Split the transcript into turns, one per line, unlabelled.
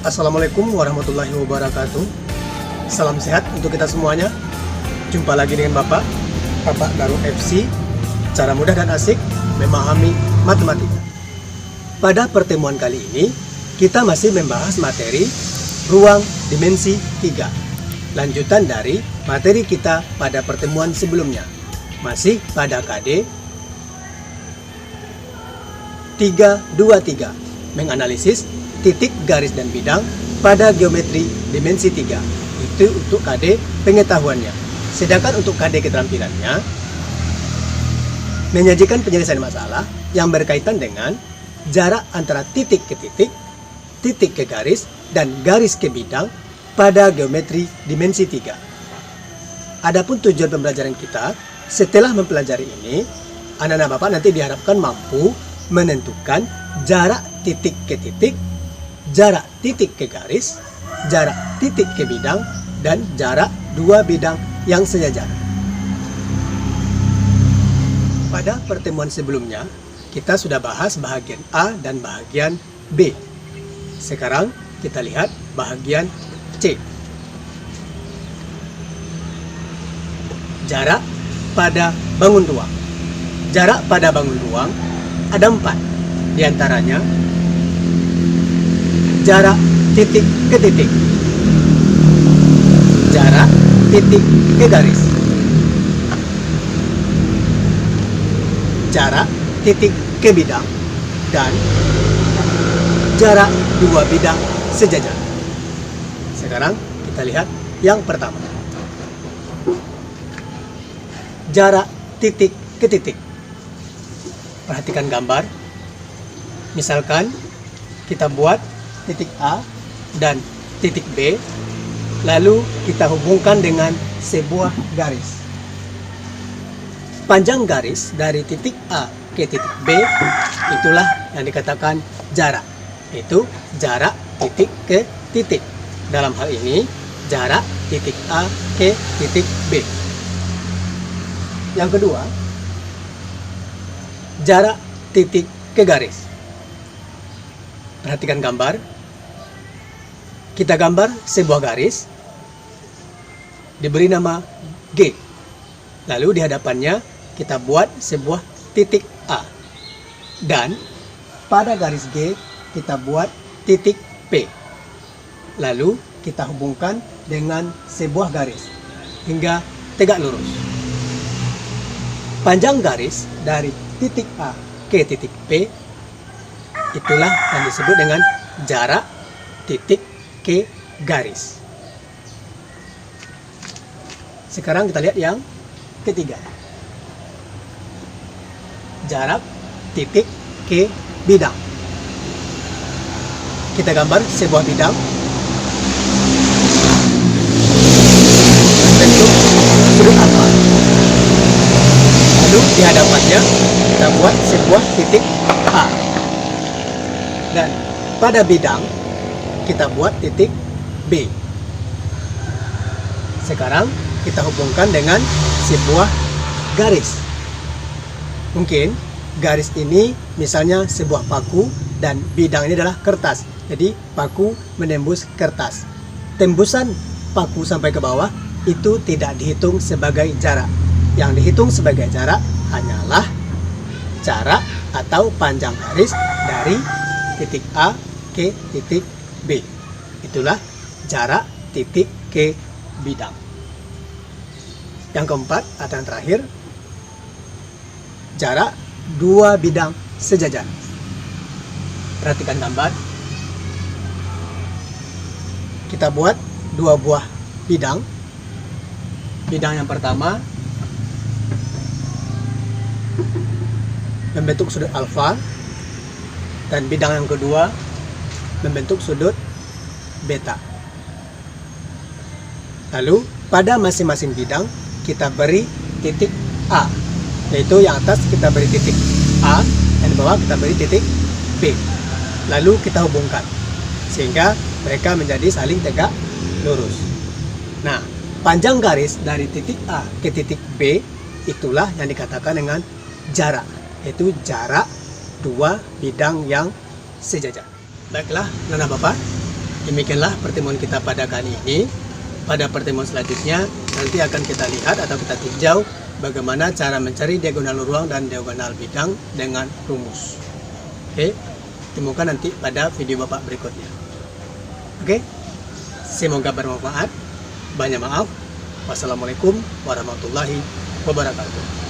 Assalamualaikum warahmatullahi wabarakatuh. Salam sehat untuk kita semuanya. Jumpa lagi dengan Bapak Darul FC. Cara mudah dan asik memahami matematika. Pada pertemuan kali ini, kita masih membahas materi ruang dimensi 3. Lanjutan dari materi kita pada pertemuan sebelumnya. Masih pada KD 323, menganalisis titik, garis, dan bidang pada geometri dimensi 3. Itu untuk KD pengetahuannya. Sedangkan untuk KD keterampilannya, menyajikan penyelesaian masalah yang berkaitan dengan jarak antara titik ke titik, titik ke garis, dan garis ke bidang pada geometri dimensi 3. Adapun tujuan pembelajaran kita, setelah mempelajari ini, anak-anak Bapak nanti diharapkan mampu menentukan jarak titik ke titik, jarak titik ke garis, jarak titik ke bidang, dan jarak dua bidang yang sejajar. Pada pertemuan sebelumnya, kita sudah bahas bahagian A dan bahagian B. Sekarang kita lihat bahagian C. Jarak pada bangun ruang. Jarak pada bangun ruang ada 4. Di antaranya jarak titik ke titik, jarak titik ke garis, jarak titik ke bidang, dan jarak dua bidang sejajar. Sekarang kita lihat yang pertama. Jarak titik ke titik. Perhatikan gambar. Misalkan kita buat titik A dan titik B, lalu kita hubungkan dengan sebuah garis. Panjang garis dari titik A ke titik B, itulah yang dikatakan jarak. Itu jarak titik ke titik. Dalam hal ini, jarak titik A ke titik B. Yang kedua, jarak titik ke garis. Perhatikan gambar. Kita gambar sebuah garis, diberi nama G. Lalu di hadapannya kita buat sebuah titik A. Dan pada garis G kita buat titik P. Lalu kita hubungkan dengan sebuah garis hingga tegak lurus. Panjang garis dari titik A ke titik P, itulah yang disebut dengan jarak titik ke garis. Sekarang kita lihat yang ketiga. Jarak titik ke bidang. Kita gambar sebuah bidang bentuk sudut alfa. Lalu di hadapannya kita buat sebuah titik A. Dan pada bidang kita buat titik B. Sekarang kita hubungkan dengan sebuah garis. Mungkin garis ini misalnya sebuah paku dan bidang ini adalah kertas. Jadi paku menembus kertas. Tembusan paku sampai ke bawah itu tidak dihitung sebagai jarak. Yang dihitung sebagai jarak hanyalah jarak atau panjang garis dari titik A ke titik B. Itulah jarak titik ke bidang. Yang keempat atau yang terakhir, jarak dua bidang sejajar. Perhatikan gambar. Kita buat dua buah bidang. Bidang yang pertama membentuk sudut alfa, dan bidang yang kedua membentuk sudut beta. Lalu pada masing-masing bidang kita beri titik A, yaitu yang atas kita beri titik A dan di bawah kita beri titik B. Lalu kita hubungkan sehingga mereka menjadi saling tegak lurus. Nah, panjang garis dari titik A ke titik B itulah yang dikatakan dengan jarak, yaitu jarak dua bidang yang sejajar. Baiklah, anak Bapak, Demikianlah pertemuan kita pada kali ini. Pada pertemuan selanjutnya nanti akan kita lihat atau kita tinjau bagaimana cara mencari diagonal ruang dan diagonal bidang dengan rumus. Oke, temukan nanti pada video Bapak berikutnya. Oke, semoga bermanfaat. Banyak maaf. Wassalamualaikum warahmatullahi wabarakatuh.